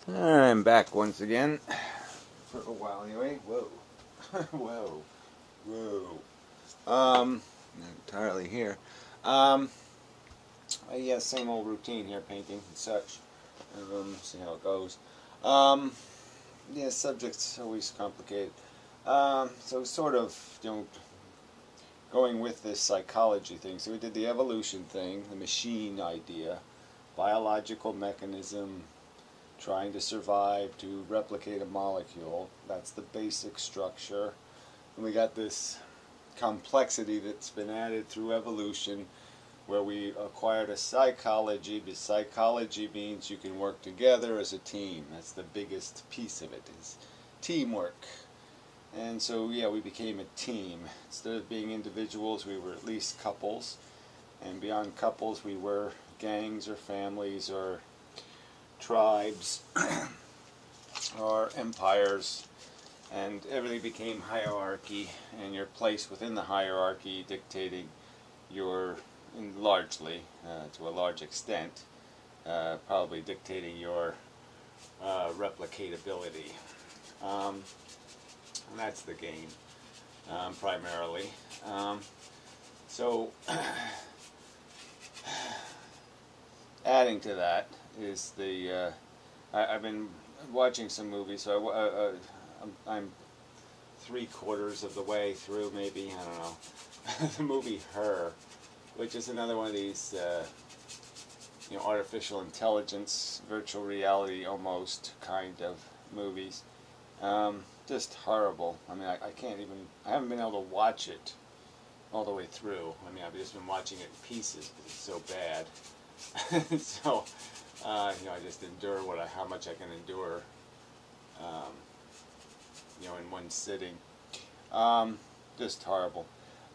I'm back once again for a while anyway. Whoa, whoa, whoa. Not entirely here. Yeah, same old routine here, painting and such. See how it goes. Yeah, subject's always complicated. So sort of, going with this psychology thing. So we did the evolution thing, the machine idea, biological mechanism, trying to survive to replicate a molecule. That's the basic structure. And we got this complexity that's been added through evolution where we acquired a psychology. The psychology means you can work together as a team. That's the biggest piece of it, is teamwork. And so, yeah, we became a team. Instead of being individuals, we were at least couples. And beyond couples, we were gangs or families or tribes or empires, and everything became hierarchy, and your place within the hierarchy dictating your, largely, to a large extent, probably dictating your replicatability. And that's the game, primarily. So, adding to that is the I've been watching some movies, so I'm 3/4 of the way through, maybe, I don't know, the movie Her, which is another one of these artificial intelligence, virtual reality almost kind of movies. Just horrible. I mean, I can't even, I haven't been able to watch it all the way through. I mean, I've just been watching it in pieces because it's so bad. So, I just endure how much I can endure, in one sitting. Just horrible.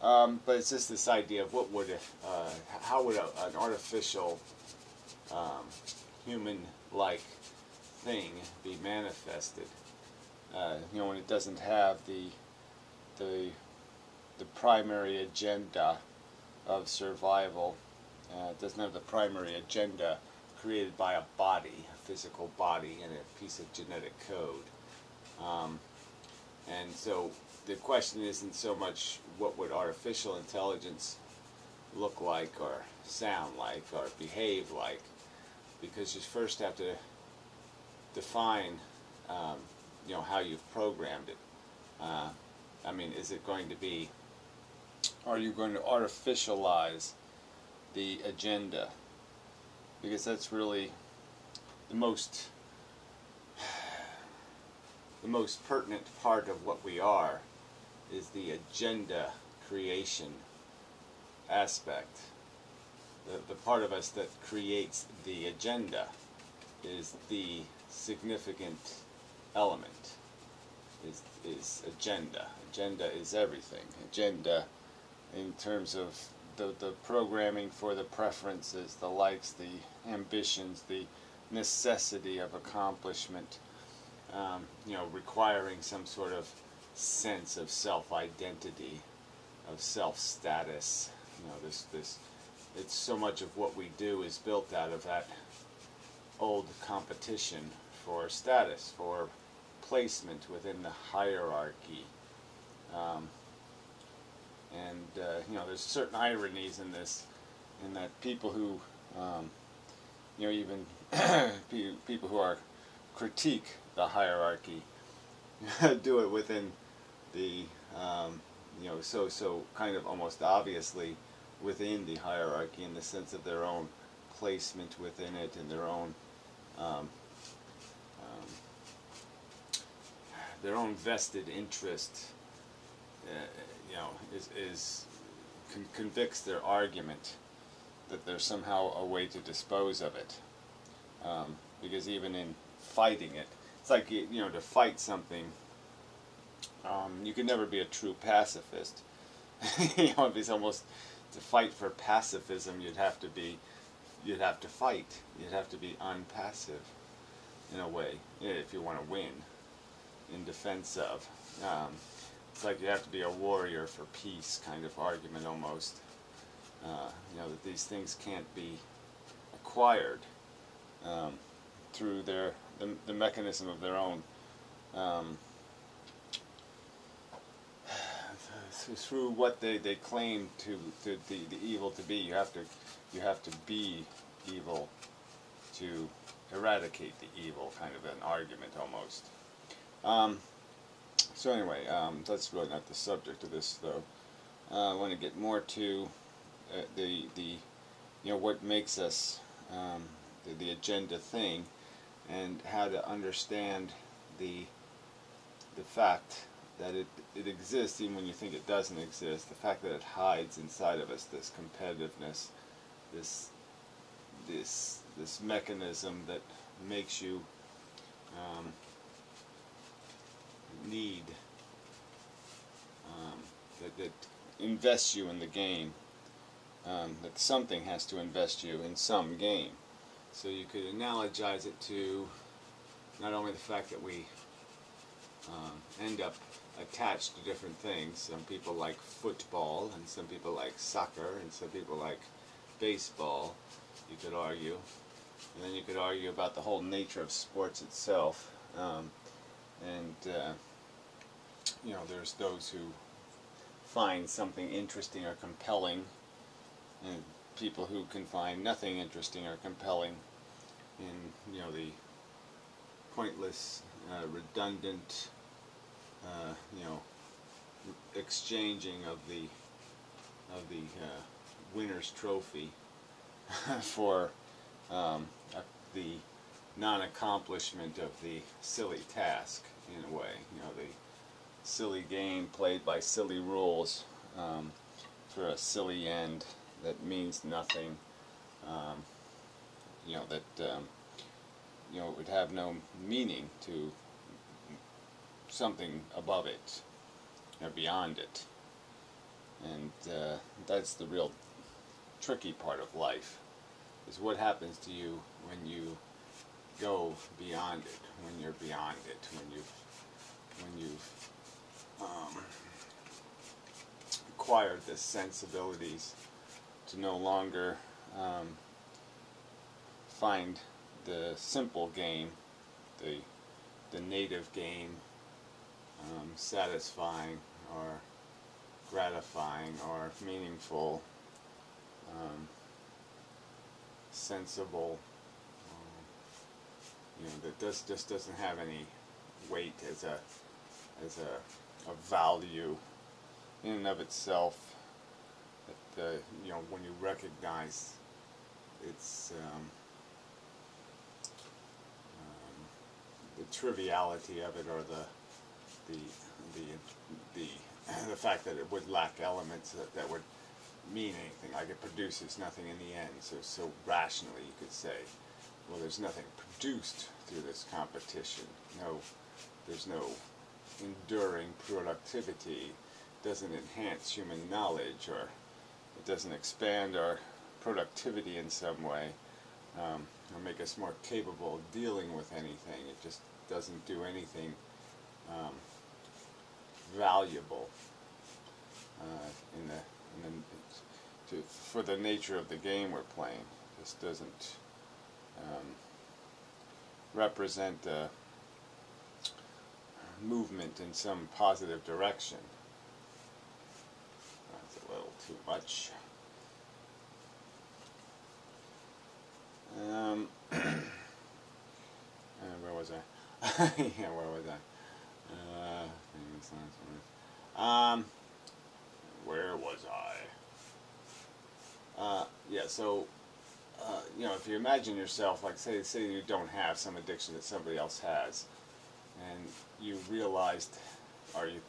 But it's just this idea of how would an artificial, human-like thing be manifested? When it doesn't have the primary agenda of survival. It doesn't have the primary agenda created by a body, a physical body, and a piece of genetic code. And so the question isn't so much what would artificial intelligence look like or sound like or behave like, because you first have to define how you've programmed it. I mean, is it going to be, are you going to artificialize the agenda? Because that's really the most pertinent part of what we are, is the agenda creation aspect. The part of us that creates the agenda is the significant element, is agenda. Agenda is everything. Agenda in terms of the programming for the preferences, the likes, the ambitions, the necessity of accomplishment, requiring some sort of sense of self-identity, of self-status. It's so much of what we do is built out of that old competition for status, for placement within the hierarchy. There's certain ironies in this, in that people who, even people who critique the hierarchy do it within the, so kind of almost obviously within the hierarchy, in the sense of their own placement within it and their own vested interest, convicts their argument that there's somehow a way to dispose of it. Because even in fighting it, it's like, to fight something, you can never be a true pacifist. It's almost, to fight for pacifism, you'd have to fight. You'd have to be unpassive, in a way, if you want to win in defense of. It's like you have to be a warrior for peace kind of argument almost. That these things can't be acquired. through the mechanism of their own, um, through what they claim to the evil to be. You have to be evil to eradicate the evil, kind of an argument almost. So anyway, that's really not the subject of this, though. I want to get more to the what makes us the agenda thing, and how to understand the fact that it exists even when you think it doesn't exist. The fact that it hides inside of us, this competitiveness, this mechanism that makes you need, that invests you in the game, that something has to invest you in some game. So you could analogize it to not only the fact that we end up attached to different things. Some people like football, and some people like soccer, and some people like baseball, you could argue. And then you could argue about the whole nature of sports itself. There's those who find something interesting or compelling, and people who can find nothing interesting or compelling in the pointless, redundant, exchanging of the winner's trophy for the non-accomplishment of the silly task, in a way. The silly game played by silly rules for a silly end that means nothing. It would have no meaning to something above it or beyond it. And that's the real tricky part of life, is what happens to you when you go beyond it, when you're beyond it, when you've acquired the sensibilities to no longer find the simple game, the native game, satisfying or gratifying or meaningful, sensible, that just doesn't have any weight as a value in and of itself. That when you recognize its the triviality of it, or the fact that it would lack elements that would mean anything, like it produces nothing in the end. So rationally you could say, well, there's nothing produced through this competition. No, there's no enduring productivity. It doesn't enhance human knowledge, or it doesn't expand our productivity in some way, or make us more capable of dealing with anything. It just doesn't do anything valuable for the nature of the game we're playing. It just doesn't represent a movement in some positive direction. That's a little too much. Where was I? Yeah, where was I? Where was I? Yeah, so, if you imagine yourself, like say you don't have some addiction that somebody else has, and you realized, or you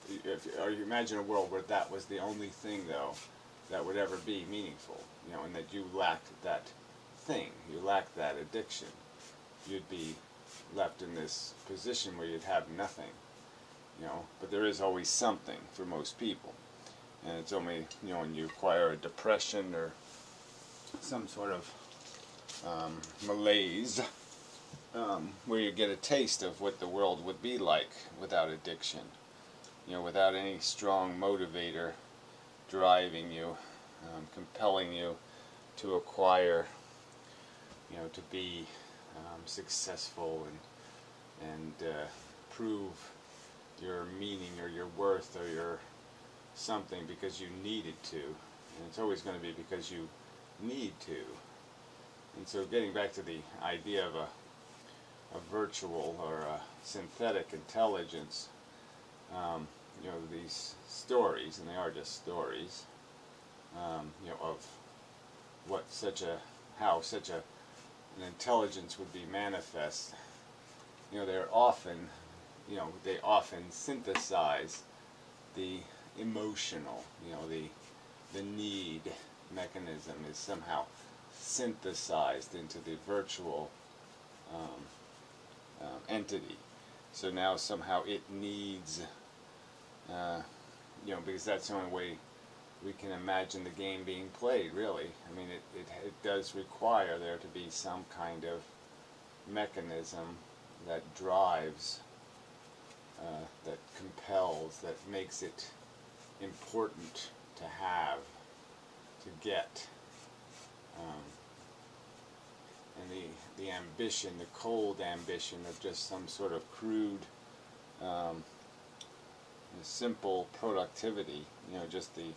imagine a world where that was the only thing, though, that would ever be meaningful, and that you lacked that thing, you lacked that addiction, you'd be left in this position where you'd have nothing, but there is always something for most people, and it's only, when you acquire a depression or some sort of malaise, where you get a taste of what the world would be like without addiction, without any strong motivator driving you, compelling you to acquire, to be successful and prove your meaning or your worth or your something because you needed to, and it's always going to be because you need to. And so getting back to the idea of a virtual or a synthetic intelligence, you know, these stories, and they are just stories, you know, of what how such an intelligence would be manifest. You know, they're often, you know, they often synthesize the emotional, you know, the need mechanism is somehow synthesized into the virtual entity. So now somehow it needs, you know, because that's the only way we can imagine the game being played, really. I mean, it does require there to be some kind of mechanism that drives, that compels, that makes it important to have, to get. And the ambition, the cold ambition of just some sort of crude, simple productivity, you know, just the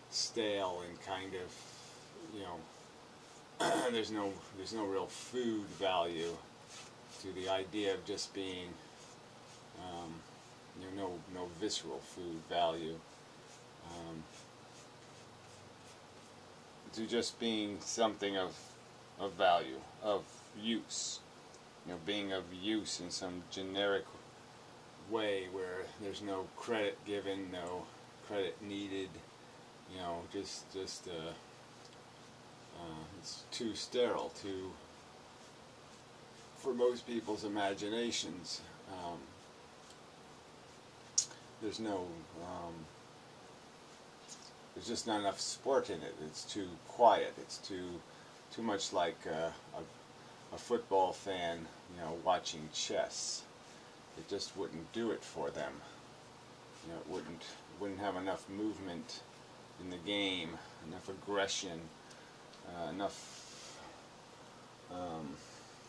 stale and kind of, you know, there's no real food value to the idea of just being, you know, no visceral food value, to just being something of value, of use, you know, being of use in some generic way where there's no credit given, no credit needed, you know, just it's too sterile for most people's imaginations. There's no there's just not enough sport in it. It's too quiet. It's too much like a football fan, you know, watching chess. It just wouldn't do it for them. You know, it wouldn't have enough movement in the game, enough aggression, enough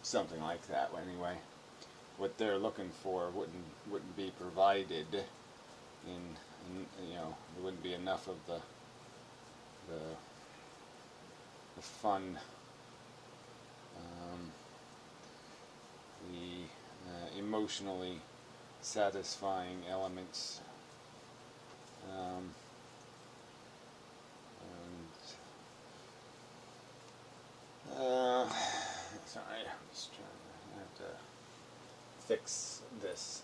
something like that. Anyway, what they're looking for wouldn't be provided in you know, there wouldn't be enough of the fun, the emotionally satisfying elements, and sorry, I'm just I have to fix this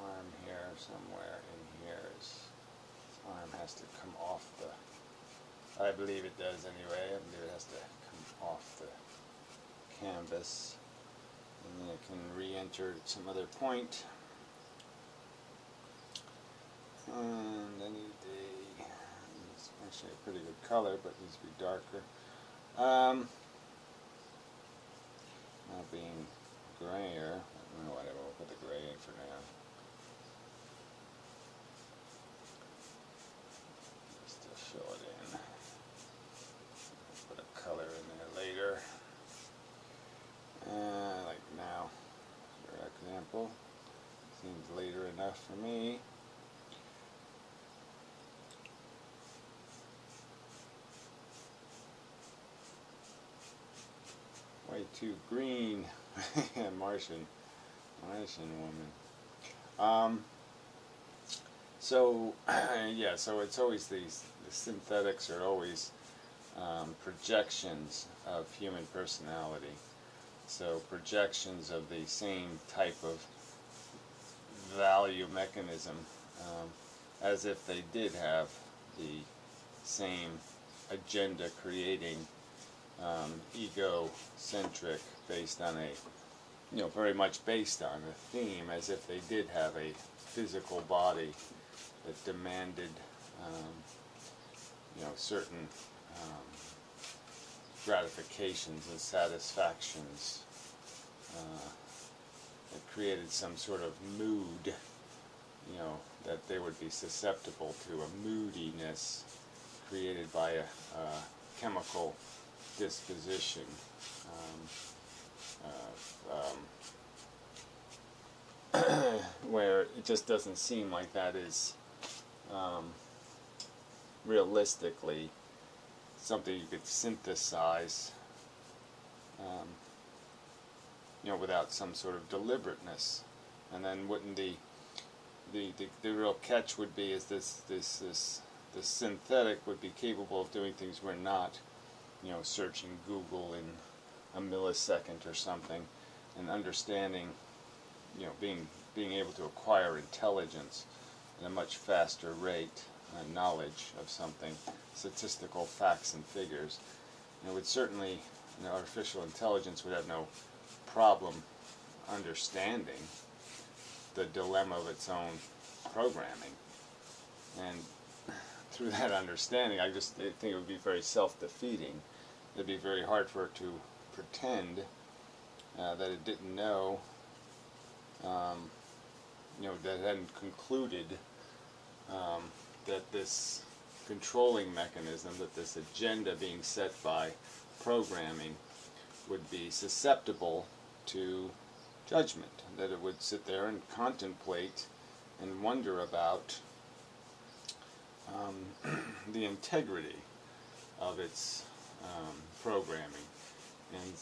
arm here somewhere in here. This arm has to come off the, I believe it does anyway, I believe it has to come off the canvas, and then it can re-enter at some other point. And I need it's actually a pretty good color, but it needs to be darker. Not being grayer, whatever, we'll put the gray in for now. Just to fill it in. Put a color in there later. Like now, for example. Seems later enough for me. Way too green. Martian woman. So yeah, so it's always the synthetics are always projections of human personality. So projections of the same type of value mechanism, as if they did have the same agenda creating, egocentric, based on a, you know, very much based on a theme, as if they did have a physical body that demanded, you know, certain gratifications and satisfactions. It created some sort of mood, you know, that they would be susceptible to, a moodiness created by a chemical disposition, where it just doesn't seem like that is realistically something you could synthesize, without some sort of deliberateness. And then wouldn't the real catch would be is this synthetic would be capable of doing things we're not, searching Google in a millisecond or something, and understanding, being able to acquire intelligence at a much faster rate, knowledge of something, statistical facts and figures. And it would certainly, artificial intelligence would have no problem understanding the dilemma of its own programming. And through that understanding, I think it would be very self-defeating. It'd be very hard for it to pretend that it didn't know, that it hadn't concluded that this controlling mechanism, that this agenda being set by programming would be susceptible to judgment, that it would sit there and contemplate and wonder about the integrity of its programming, and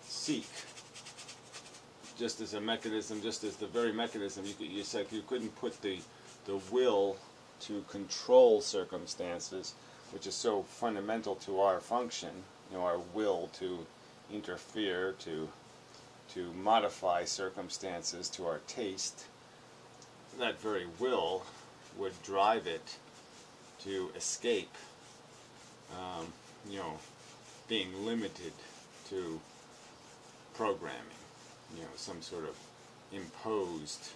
seek, just as a mechanism, just as the very mechanism, you said you couldn't put the will to control circumstances, which is so fundamental to our function, our will to interfere, to modify circumstances to our taste. That very will would drive it to escape, being limited to programming, some sort of imposed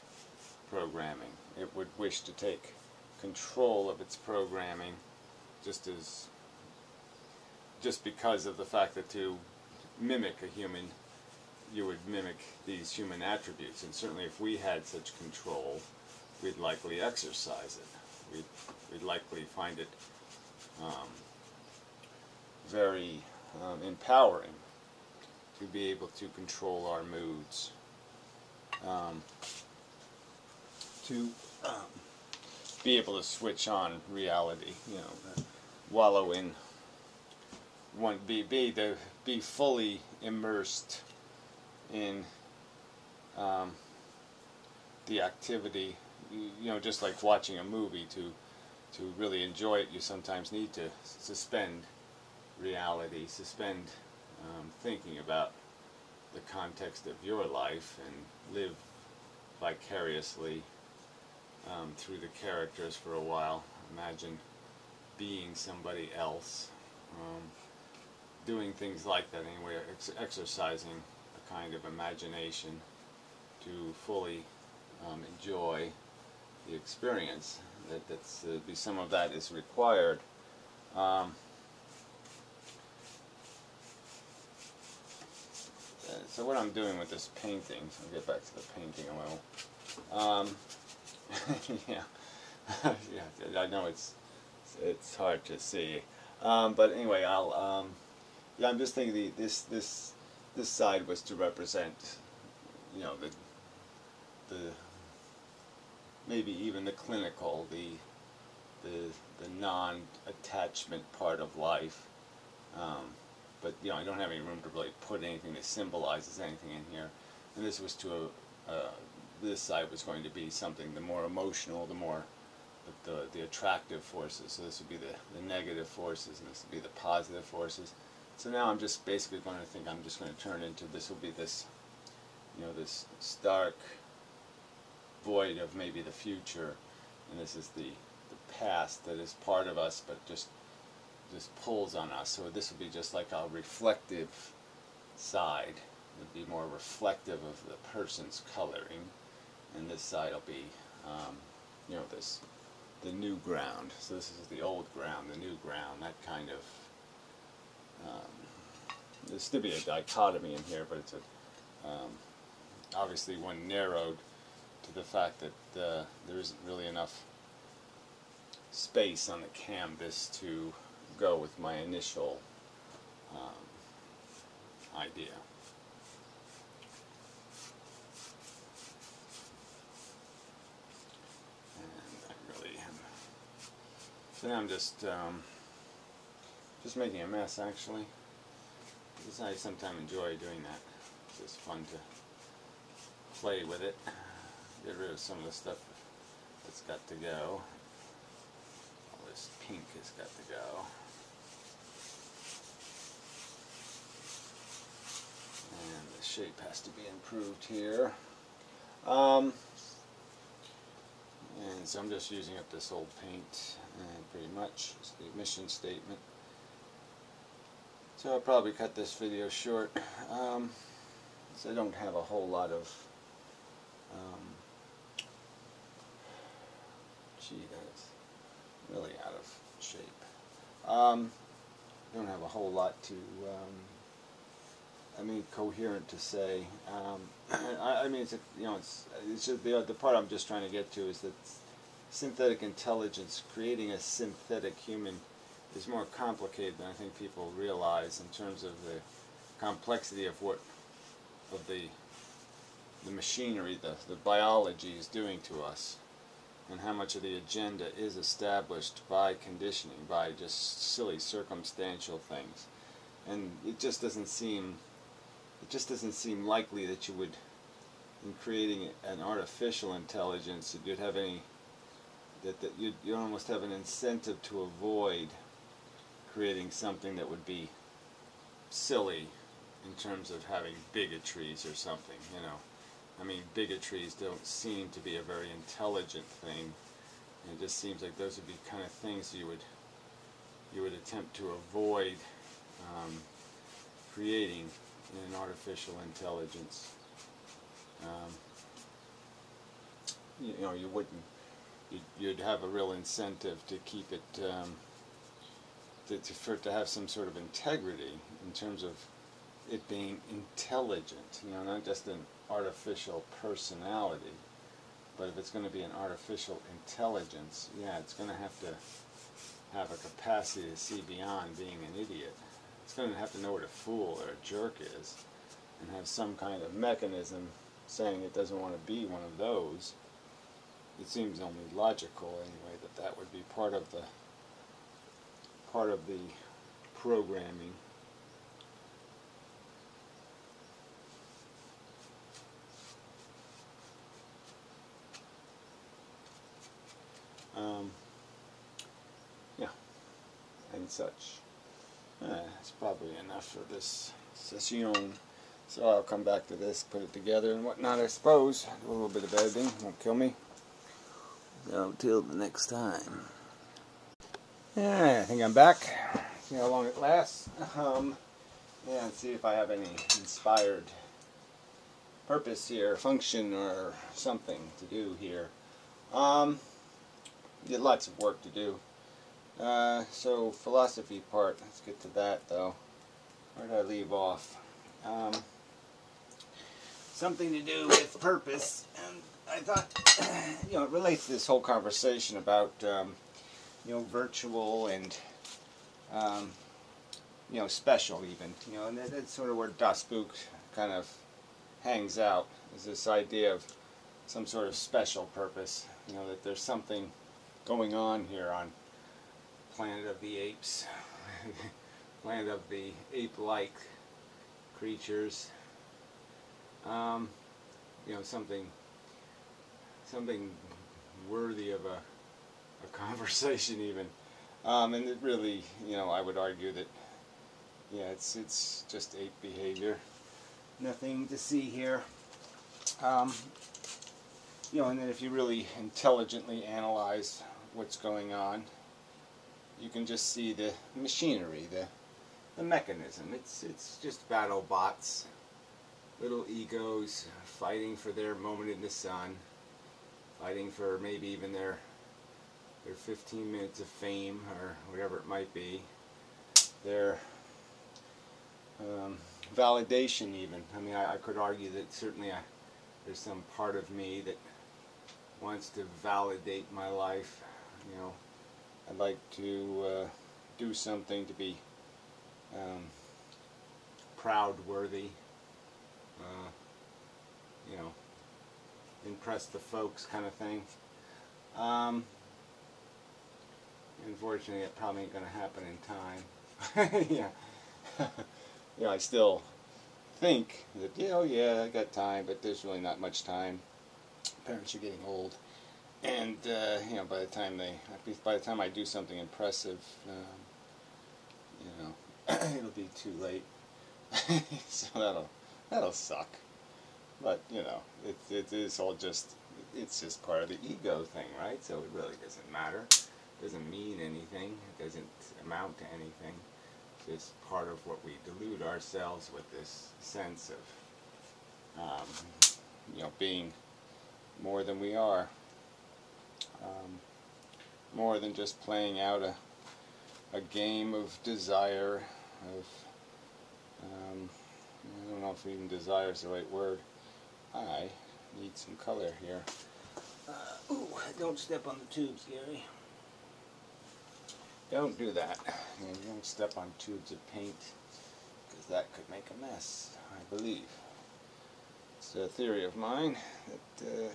programming. It would wish to take control of its programming just because of the fact that to mimic a human, you would mimic these human attributes. And certainly if we had such control, we'd likely exercise it. We'd likely find it very empowering to be able to control our moods, to be able to switch on reality, wallow in be fully immersed in the activity. Just like watching a movie, to really enjoy it, you sometimes need to suspend reality, suspend thinking about the context of your life, and live vicariously through the characters for a while. Imagine being somebody else, doing things like that anyway, exercising a kind of imagination to fully enjoy the experience. Some of that is required. So what I'm doing with this painting, so I'll get back to the painting a little. Yeah, yeah, I know it's hard to see, but anyway, I'm just thinking this side was to represent, the maybe even the clinical, the non-attachment part of life. But I don't have any room to really put anything that symbolizes anything in here. And this was to this side was going to be something the more emotional, the attractive forces. So this would be the negative forces, and this would be the positive forces. So now I'm just basically going to think I'm just going to turn into, this will be this, this stark void of maybe the future, and this is the past that is part of us, but just pulls on us. So this would be just like a reflective side. It would be more reflective of the person's coloring, and this side will be, the new ground. So this is the old ground, the new ground, that kind of. There's still be a dichotomy in here, but it's obviously one narrowed to the fact that there isn't really enough space on the canvas to go with my initial idea. And I really am. So now I'm just making a mess, actually. Because I sometimes enjoy doing that. It's just fun to play with it. Get rid of some of the stuff that's got to go. All this pink has got to go. And the shape has to be improved here. And so I'm just using up this old paint, and pretty much it's the mission statement. So I'll probably cut this video short, so I don't have a whole lot of, gee, that's really out of shape. Don't have a whole lot to, coherent to say. I mean, it's just the part I'm just trying to get to is that synthetic intelligence, creating a synthetic human, is more complicated than I think people realize in terms of the complexity of the machinery, the biology is doing to us, and how much of the agenda is established by conditioning, by just silly circumstantial things. And it just doesn't seem likely that you would, in creating an artificial intelligence, that you'd have any, that you'd almost have an incentive to avoid creating something that would be silly in terms of having bigotries or something, you know. I mean, bigotries don't seem to be a very intelligent thing. It just seems like those would be kind of things you would attempt to avoid creating in an artificial intelligence. You wouldn't. You'd have a real incentive to keep it, for it to have some sort of integrity in terms of it being intelligent. Not just an artificial personality, but if it's going to be an artificial intelligence, yeah, it's going to have a capacity to see beyond being an idiot. It's going to have to know what a fool or a jerk is, and have some kind of mechanism saying it doesn't want to be one of those. It seems only logical, anyway, that would be part of the programming. Yeah, and such. That's probably enough for this session. So I'll come back to this, put it together and whatnot, I suppose. Do a little bit of editing, won't kill me. So till the next time. Yeah, I think I'm back. See how long it lasts. Yeah, and see if I have any inspired purpose here, function or something to do here. Get lots of work to do. So philosophy part, let's get to that though. Where did I leave off? Something to do with purpose, and I thought, it relates to this whole conversation about, virtual and, special even. And that's sort of where Das Book kind of hangs out, is this idea of some sort of special purpose. That there's something going on here on Planet of the Apes, Planet of the ape-like creatures. Something worthy of a conversation even. And it really, I would argue that, yeah, it's just ape behavior. Nothing to see here. And then if you really intelligently analyze what's going on, you can just see the machinery, the mechanism. It's just battle bots, little egos fighting for their moment in the sun, fighting for maybe even their 15 minutes of fame or whatever it might be, their validation even. I mean, I could argue that certainly there's some part of me that wants to validate my life. I'd like to do something to be crowd worthy. You know, impress the folks kind of thing. Unfortunately, it probably ain't going to happen in time. Yeah. You know, I still think that, oh yeah, I got time, but there's really not much time. Parents are getting old, and you know, by the time I do something impressive, you know, it'll be too late. So that'll suck. But you know, it's all it's just part of the ego thing, right? So it really doesn't matter. It doesn't mean anything. It doesn't amount to anything. It's just part of what we delude ourselves with, this sense of you know, being more than we are, more than just playing out a game of desire, of I don't know if even desire is the right word. I need some color here. Ooh, don't step on the tubes, Gary. Don't do that. You don't step on tubes of paint, because that could make a mess, I believe. It's a theory of mine that,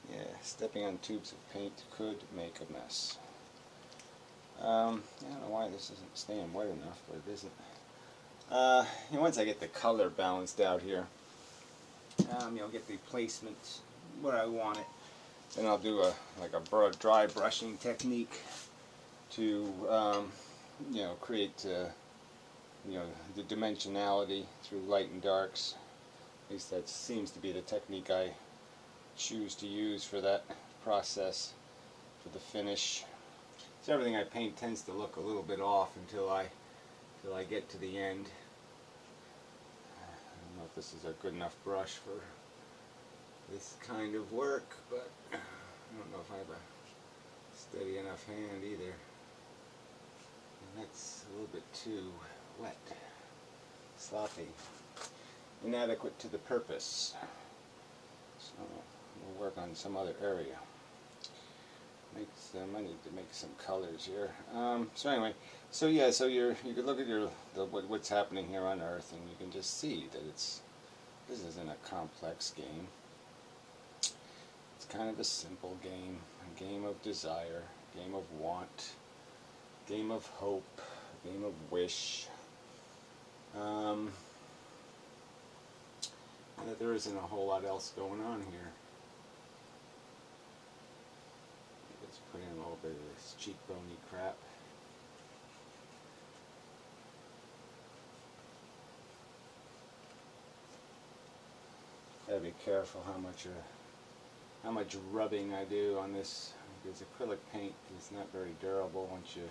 yeah, stepping on tubes of paint could make a mess. I don't know why this isn't staying wet enough, but it isn't. You know, once I get the color balanced out here, you know, get the placement where I want it, then I'll do like a dry brushing technique to you know, create you know, the dimensionality through light and darks. At least that seems to be the technique I choose to use for that process, for the finish. So everything I paint tends to look a little bit off until I get to the end. I don't know if this is a good enough brush for this kind of work, but I don't know if I have a steady enough hand either. And that's a little bit too wet, sloppy, inadequate to the purpose. So we'll work on some other area. I need to make some colors here. So anyway, so yeah, so you can look at what's happening here on Earth, and you can just see that this isn't a complex game. It's kind of a simple game, a game of desire, a game of want, a game of hope, a game of wish. And that there isn't a whole lot else going on here. Let's put in a little bit of this cheekbony crap. Gotta be careful how much rubbing I do on this, because acrylic paint is not very durable. Once you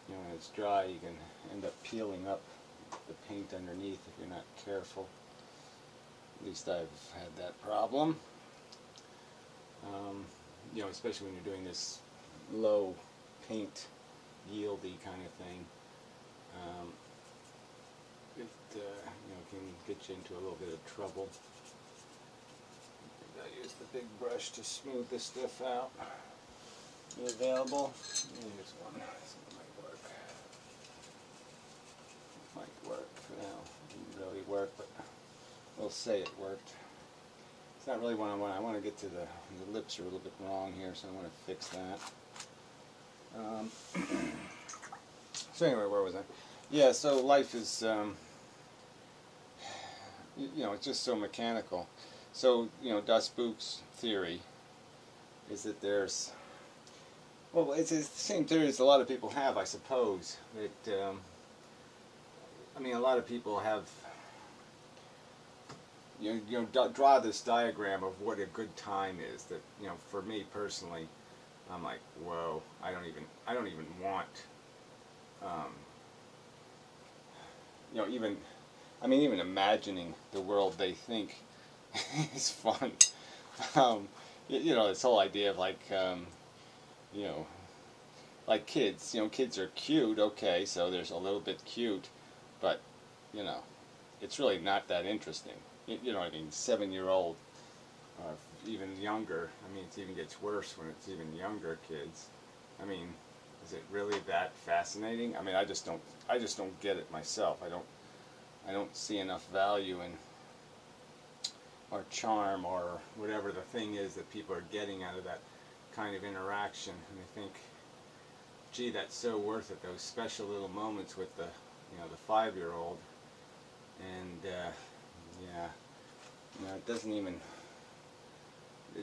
know, when it's dry, you can end up peeling up the paint underneath if you're not careful. At least I've had that problem. You know, especially when you're doing this low paint yieldy kind of thing. It you know, can get you into a little bit of trouble. I use the big brush to smooth this stuff out. Is it available? Here's one. This one might work. Well, it didn't really work, but we'll say it worked. It's not really what I want. I want to get to the lips are a little bit wrong here, so I want to fix that. So anyway, where was I? Yeah, so life is, you know, it's just so mechanical. So, you know, Das Boot's theory is that there's, well, it's the same theory as a lot of people have, I suppose. That, I mean, a lot of people have, you know, draw this diagram of what a good time is. That, you know, for me personally, I'm like, whoa, I don't even want, you know, even imagining the world they think is fun. You know, this whole idea of like, you know, like kids. You know, kids are cute. Okay, so there's a little bit cute, but you know, it's really not that interesting. You know what I mean? 7-year-old, or even younger. I mean, it even gets worse when it's even younger kids. I mean, is it really that fascinating? I mean, I just don't get it myself. I don't I don't see enough value in or charm or whatever the thing is that people are getting out of that kind of interaction. And I think, gee, that's so worth it. Those special little moments with the, the 5-year-old, and yeah, it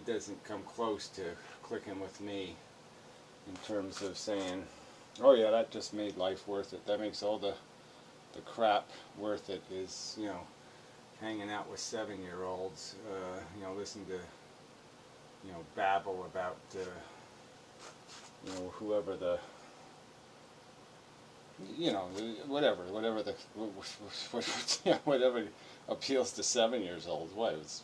doesn't come close to clicking with me in terms of saying, oh yeah, that just made life worth it. That makes all the crap worth it. Is hanging out with 7-year-olds, listen to babble about whoever the whatever the whatever appeals to 7-years-olds. What it was,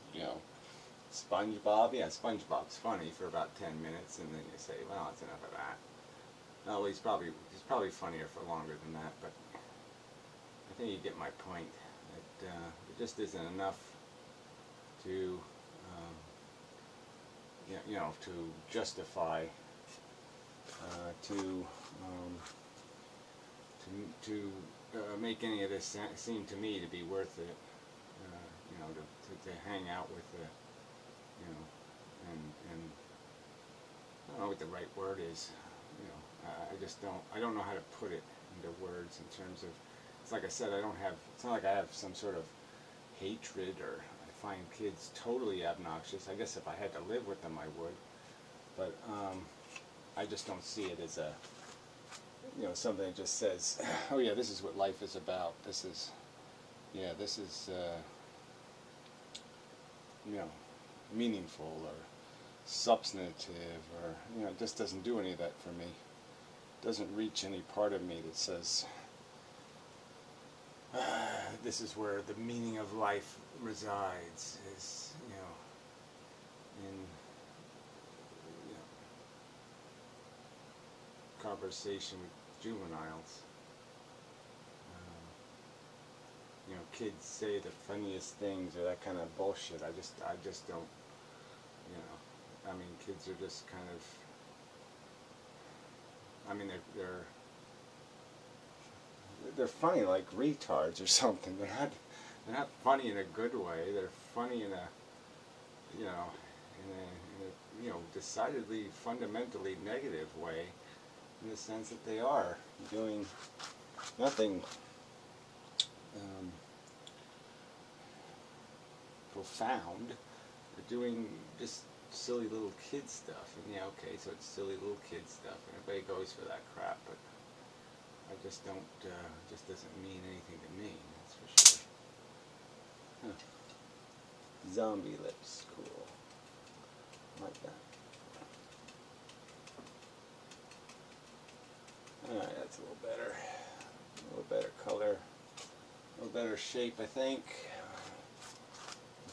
SpongeBob? Yeah, SpongeBob's funny for about 10 minutes, and then you say, well, that's enough of that. No, he's probably funnier for longer than that, but I think you get my point. That it just isn't enough to to justify to make any of this seem to me to be worth it. To hang out with and I don't know what the right word is. I don't know how to put it into words in terms of, it's like I said, it's not like I have some sort of hatred or I find kids totally obnoxious. I guess if I had to live with them I would, but I just don't see it as a, something that just says, oh yeah, this is what life is about. This is meaningful or substantive, or it just doesn't do any of that for me. It doesn't reach any part of me that says this is where the meaning of life resides, is in conversation with juveniles. Kids say the funniest things or that kind of bullshit. I just don't, kids are just kind of, they're funny like retards or something. They're not funny in a good way. They're funny in a, in a decidedly fundamentally negative way, in the sense that they are doing nothing profound. They're doing just silly little kid stuff, and yeah, okay, so it's silly little kid stuff, and everybody goes for that crap, but I just don't, just doesn't mean anything to me, that's for sure. Huh. Zombie lips, cool. I like that. Alright, that's a little better. A little better color. A little better shape, I think.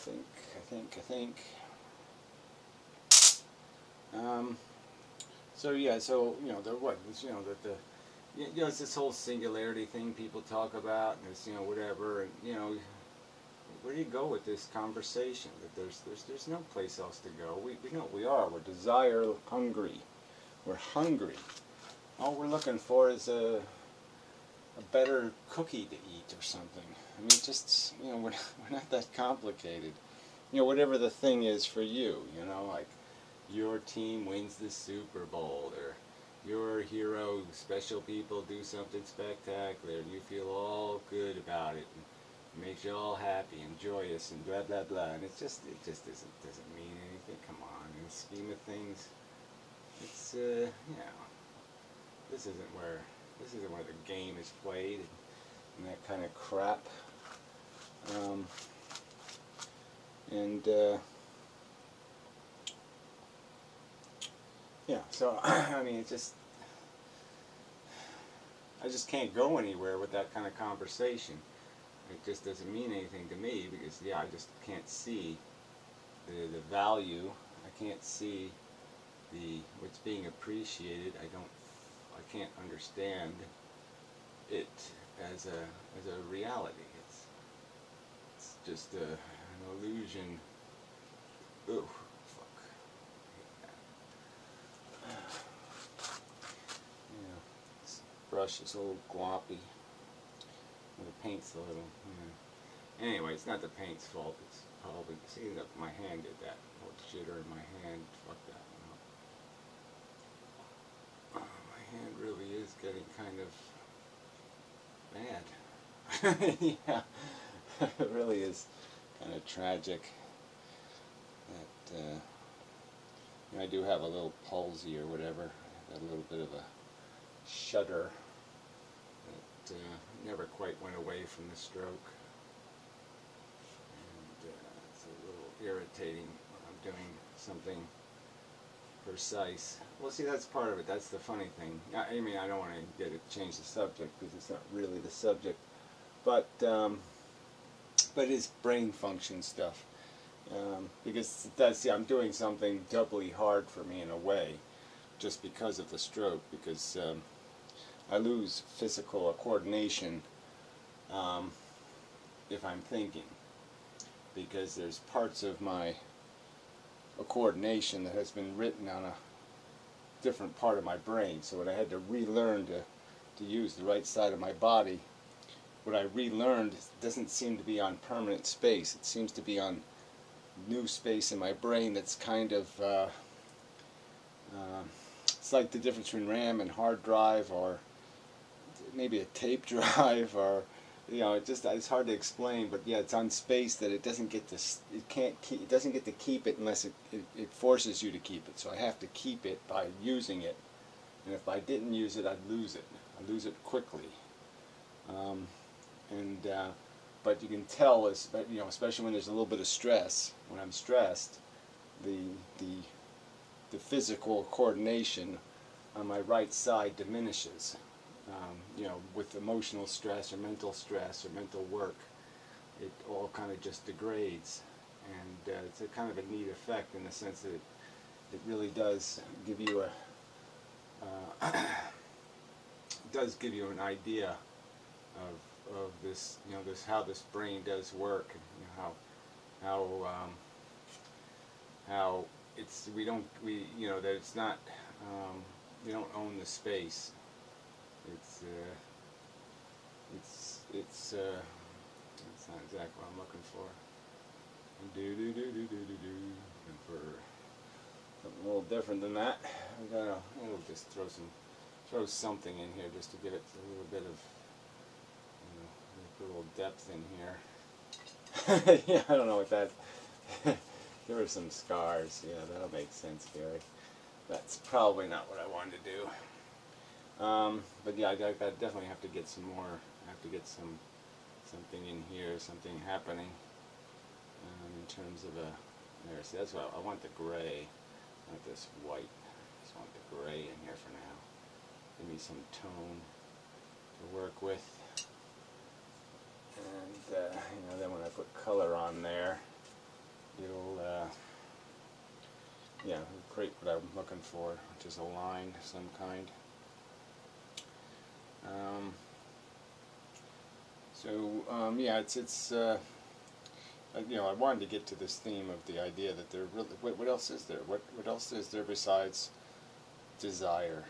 I think. So yeah, so it's this whole singularity thing people talk about, and it's whatever, and where do you go with this conversation? That there's no place else to go. We know what we are. We're desire hungry. We're hungry. All we're looking for is a better cookie to eat or something. I mean, just we're not that complicated. Whatever the thing is for you, like your team wins the Super Bowl, or your hero, special people do something spectacular, and you feel all good about it, and it makes you all happy and joyous and blah blah blah. And it just doesn't mean anything. Come on, in the scheme of things, it's this isn't where the game is played and that kind of crap. Yeah, so I mean, I just can't go anywhere with that kind of conversation. It just doesn't mean anything to me, because I just can't see the value. I can't see what's being appreciated. I can't understand it as a reality. It's just an illusion. Oh, fuck. Yeah. This brush is a little gloppy. I'm going to paint's a little. Anyway, it's not the paint's fault. It's probably, see that my hand did that. What jitter in my hand? Fuck that one up. My hand really is getting kind of bad. Yeah, it really is kind of tragic. That you know, I do have a little palsy or whatever. I got a little bit of a shudder that never quite went away from the stroke. It's a little irritating when I'm doing something precise. Well, see, that's part of it. That's the funny thing. I mean, I don't want to change the subject because it's not really the subject, but it's brain function stuff. Because I'm doing something doubly hard for me in a way, just because of the stroke. Because I lose physical coordination if I'm thinking. Because there's parts of my coordination that has been written on a different part of my brain. So when I had to relearn to use the right side of my body, what I relearned doesn't seem to be on permanent space. It seems to be on new space in my brain that's kind of it's like the difference between RAM and hard drive, or maybe a tape drive, or you know, it's hard to explain, but yeah, it's on space that it doesn't get to, it doesn't get to keep it unless it forces you to keep it. So I have to keep it by using it, and if I didn't use it, I'd lose it. I'd lose it quickly. But you can tell, you know, especially when there's a little bit of stress. When I'm stressed, the physical coordination on my right side diminishes. You know, with emotional stress or mental work, it all kind of just degrades, and it's a kind of a neat effect in the sense that it really does give you an idea of this, you know, how this brain does work, and you know, how you know, that it's not, we don't own the space. It's that's not exactly what I'm looking for. Looking for something a little different than that. We'll just throw something in here just to give it a little bit of, you know, put a little depth in here. Yeah, I don't know what that. There were some scars. Yeah, that'll make sense, Gary. That's probably not what I wanted to do. But yeah, I definitely have to get some more. I have to get something in here, something happening in terms of a. There, see, that's what I want, the gray, not this white. I just want the gray in here for now. Give me some tone to work with, and you know, then when I put color on there, it'll yeah, create what I'm looking for, which is a line of some kind. Yeah, it's you know, I wanted to get to this theme of the idea that there really, what else is there? What else is there besides desire,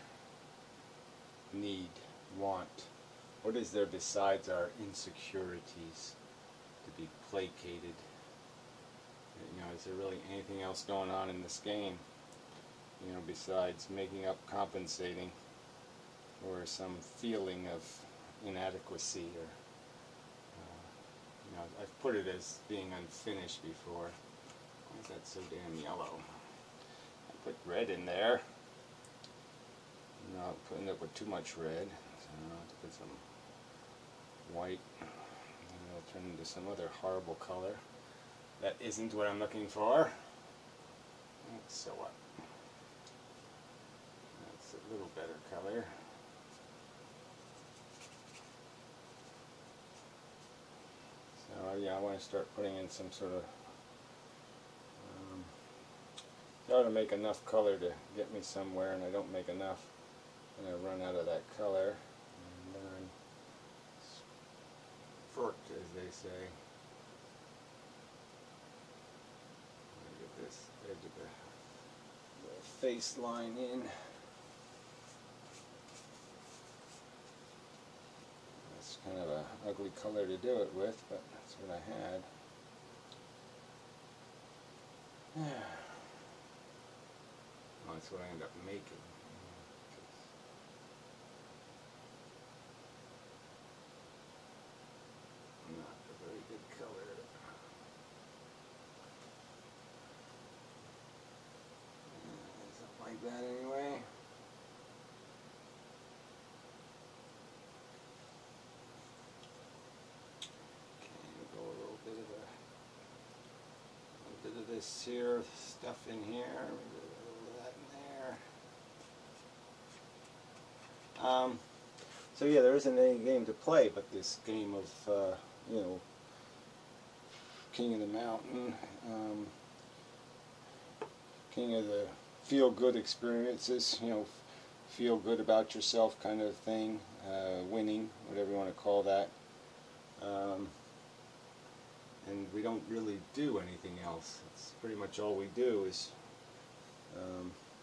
need, want? What is there besides our insecurities to be placated? You know, is there really anything else going on in this game? You know, besides making up, compensating, or some feeling of inadequacy, or you know, I've put it as being unfinished before. Why is that so damn yellow? I put red in there. Not putting up with too much red, so I'll have to put some white, and it'll turn into some other horrible color. That isn't what I'm looking for. So what? That's a little better color. So yeah, I want to start putting in some sort of. I ought to make enough color to get me somewhere, and I don't make enough, and I run out of that color, and then I'm forked, as they say. Get this edge of the face line in. It's kind of a ugly color to do it with, but that's what I had. Well, that's what I end up making. Not a very good color. Something like that anyway. Okay, go a little bit of this here stuff in here. A little of that in there. So yeah, there isn't any game to play but this game of, you know, King of the Mountain, King of the feel-good experiences, you know, feel good about yourself kind of thing, winning, whatever you want to call that. And we don't really do anything else. It's pretty much all we do is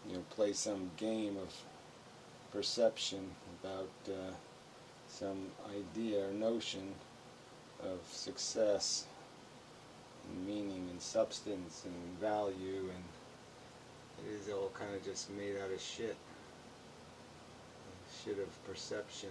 you know, play some game of perception about some idea or notion of success and meaning and substance and value, and it is all kind of just made out of shit. Shit of perception.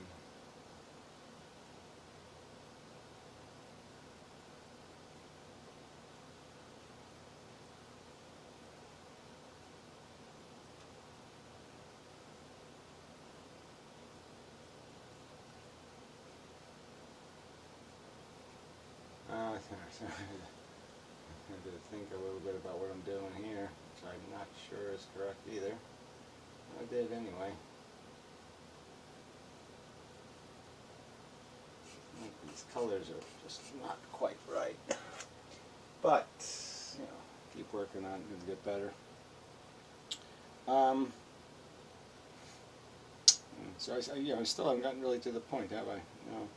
I had to think a little bit about what I'm doing here, which I'm not sure is correct either. I did anyway. I think these colors are just not quite right. But, you know, keep working on it and get better. So I still haven't gotten really to the point, have I? No.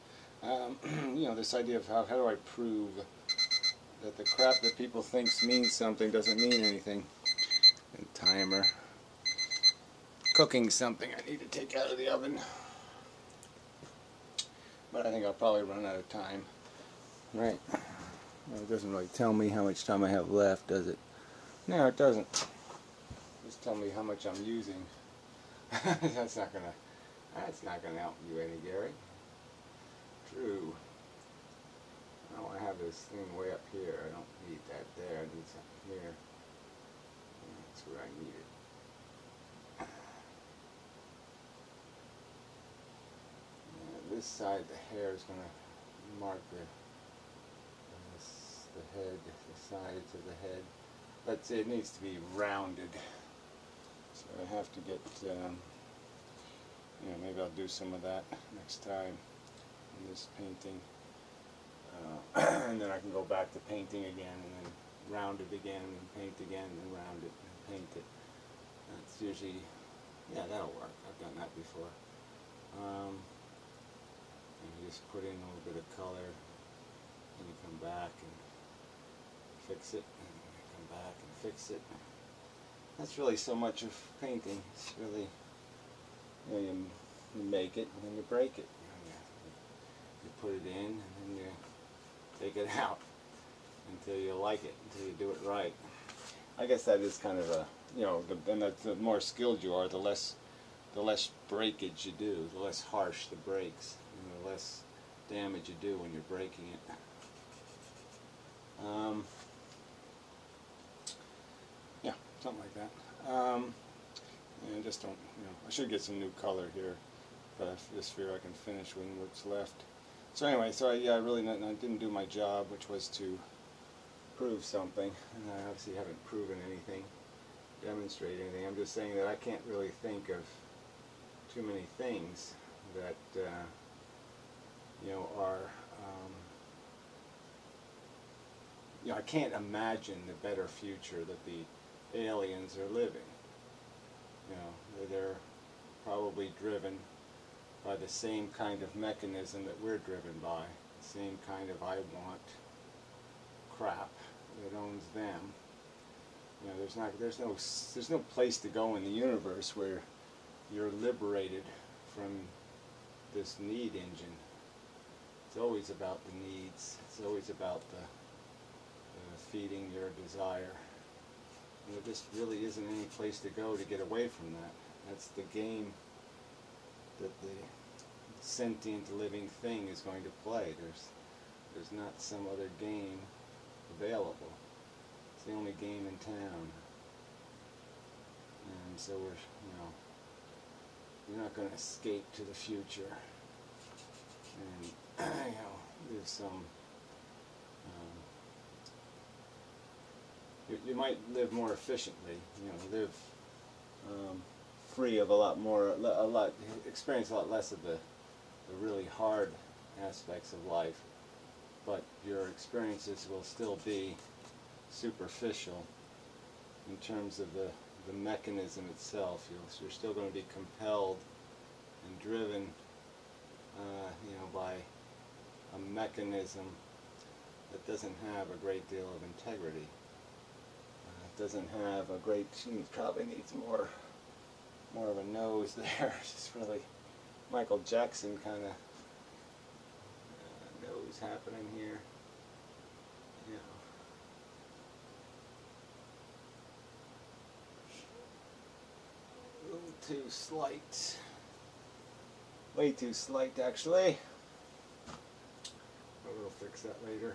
You know, this idea of how do I prove that the crap that people think means something doesn't mean anything. And timer. Cooking something I need to take out of the oven. But I think I'll probably run out of time. right. Well, it doesn't really tell me how much time I have left, does it? No, it doesn't. Just tell me how much I'm using. That's not gonna help you any, Gary. True. Now I have this thing way up here. I don't need that there. I need something here. That's where I need it. This side, the hair is going to mark the head, the sides of the head. But it needs to be rounded. So I have to get, you know, maybe I'll do some of that next time in this painting. And then I can go back to painting again, and then round it again, and paint again, and round it, and paint it. That's usually, yeah, that'll work. I've done that before. And you just put in a little bit of color, and you come back and fix it, and you come back and fix it. That's really so much of painting. It's really, you know, you make it and then you break it. You put it in, and then you take it out until you like it, until you do it right. I guess that is kind of a, you know, the more skilled you are, the less breakage you do, the less harsh the breaks, and the less damage you do when you're breaking it. Yeah, something like that. And just don't, you know, I should get some new color here, but I just fear I can finish with what's left. So anyway, so I didn't do my job, which was to prove something, and I obviously haven't proven anything, demonstrated anything. I'm just saying that I can't really think of too many things that you know, are you know, I can't imagine the better future that the aliens are living. You know, they're probably driven by the same kind of mechanism that we're driven by, the same kind of I want crap that owns them. You know, there's no place to go in the universe where you're liberated from this need engine. It's always about the needs. It's always about the feeding your desire. And there just really isn't any place to go to get away from that. That's the game that the sentient living thing is going to play. There's not some other game available. It's the only game in town. And so you're not going to escape to the future. And, there's some, you might live more efficiently, live free of a lot more, experience a lot less of the really hard aspects of life, but your experiences will still be superficial in terms of the mechanism itself. You're still going to be compelled and driven, by a mechanism that doesn't have a great deal of integrity. It doesn't have a great, probably needs more of a nose there. Just really Michael Jackson kind of nose happening here. A little too slight. Way too slight, actually. We'll fix that later.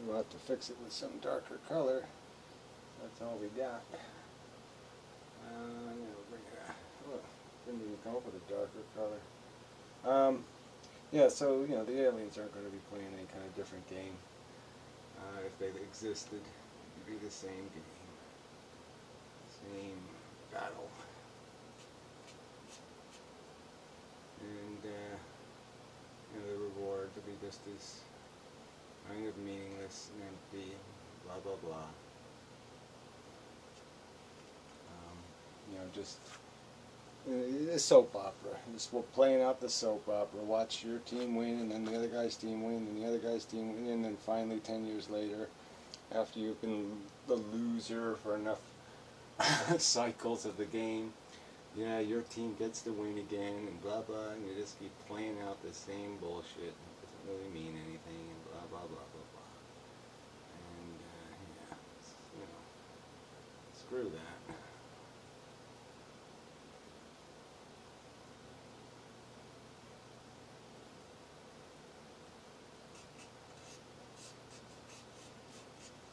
We'll have to fix it with some darker color. That's all we got. Bring it out. Oh, didn't even come up with a darker color. Yeah, so the aliens aren't going to be playing any kind of different game. If they existed, it'd be the same game. Same battle. And the reward to be just as kind of meaningless and empty, blah blah blah. Just a soap opera. Just playing out the soap opera. Watch your team win, and then the other guy's team win, and the other guy's team win, and then finally 10 years later, after you've been the loser for enough cycles of the game, your team gets to win again, and blah blah, and you just keep playing out the same bullshit. It doesn't really mean anything, and blah blah blah blah blah. And screw that.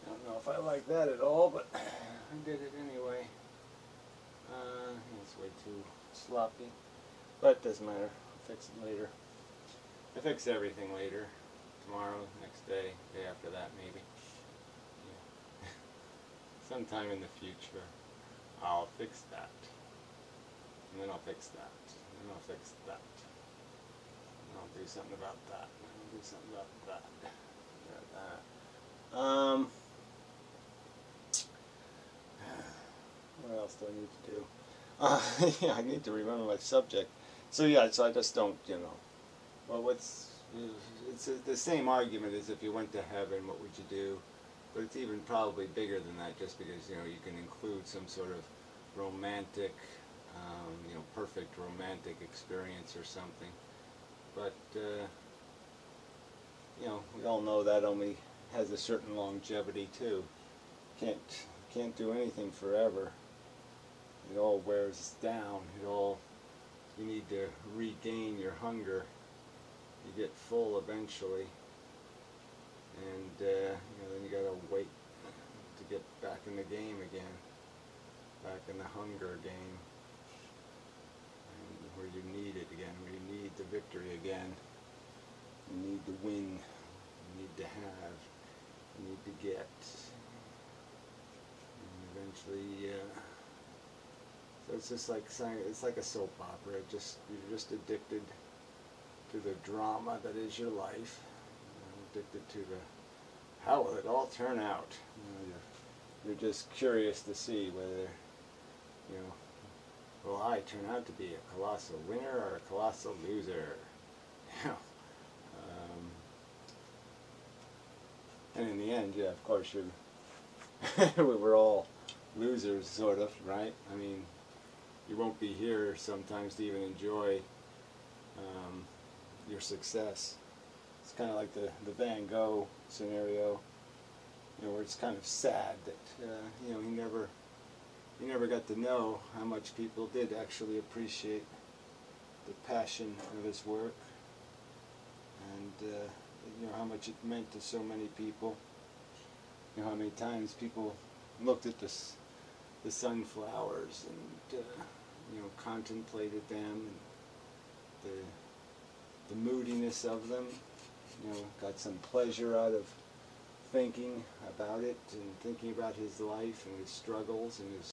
I don't know if I like that at all, but I did it anyway. It's way too sloppy, but it doesn't matter. I'll fix it later. I fix everything later. Tomorrow, next day, day after that, maybe. Yeah. Sometime in the future, I'll fix that. And then I'll fix that. And then I'll fix that. And I'll do something about that. And I'll do something about that. What else do I need to do? Yeah, I need to remember my subject. So so I just don't, well, it's the same argument as if you went to heaven, what would you do? But it's even probably bigger than that, just because, you can include some sort of romantic, perfect romantic experience or something. But, we all know that only has a certain longevity too. Can't do anything forever. It all wears down. You need to regain your hunger. You get full eventually, and then you gotta wait to get back in the game again, back in the hunger game, and where you need it again, where you need the victory again. You need to win. You need to have. You need to get. And eventually, so it's just like it's like a soap opera. You're just addicted to the drama that is your life. Addicted to how will it all turn out. You're just curious to see whether will I turn out to be a colossal winner or a colossal loser. And in the end, of course, we're all losers, sort of, right? I mean, you won't be here sometimes to even enjoy your success. It's kind of like the Van Gogh scenario, where it's kind of sad that he never got to know how much people did actually appreciate the passion of his work, and how much it meant to so many people. How many times people looked at the sunflowers and contemplated them, and the moodiness of them. Got some pleasure out of thinking about it and thinking about his life and his struggles and his